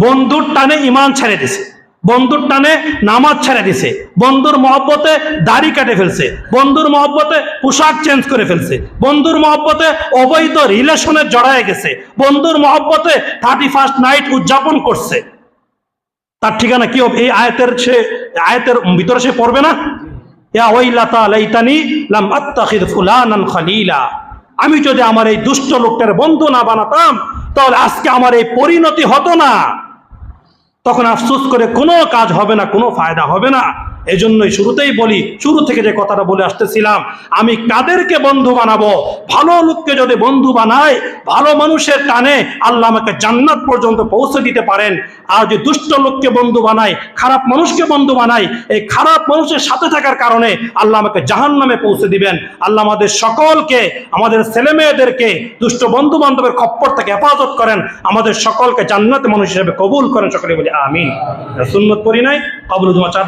বন্ধুর টানে ঈমান ছেড়ে দিছে, বন্ধুর টানে নামাজ ছেড়ে দিছে, বন্ধুর মহব্বতে দাড়ি কাটে ফেলছে, বন্ধুর মহব্বতে পোশাক চেঞ্জ করে ফেলছে, বন্ধুর মহব্বতে অবৈধ রিলেশনে জড়ায় গেছে, বন্ধুর মহব্বতে 31st নাইট উদযাপন করছে। তার ঠিকানা কি হবে? এই আয়াতের ভিতরে সে পড়বে না, ইয়া ওয়াইলাতা লাইতানি লাম আত্তাখিদ ফুলানান খলিলা, আমি যদি আমার এই দুষ্ট লোকটার বন্ধু না বানাতাম তাহলে আজকে আমার এই পরিণতি হতো না। তখন আফসোস করে কোনো কাজ হবে না, কোনো ফায়দা হবে না। এজন্যই শুরুতেই বলি, শুরু থেকে যে কথাটা বলে আসতেছিলাম, আমি কাদেরকে বন্ধু বানাবো? ভালো লোককে যদি বন্ধু বানাই, ভালো মানুষের টানে আল্লাহ আমাকে জান্নাত পর্যন্ত পৌঁছে দিতে পারেন। আর যে দুষ্ট লোককে বন্ধু বানাই, খারাপ মানুষকে বন্ধু বানাই, এই খারাপ মানুষের সাথে থাকার কারণে আল্লাহ আমাকে জাহান্নামে পৌঁছে দিবেন। আল্লাহ আমাদের সকলকে, আমাদের ছেলে মেয়েদেরকে দুষ্ট বন্ধু বান্ধবের খপ্পর থেকে হেফাজত করেন, আমাদের সকলকে জান্নাতে মানুষ হিসেবে কবুল করেন। সকলে বলি আমিন। সুন্নত পড়ি নাই, কবুল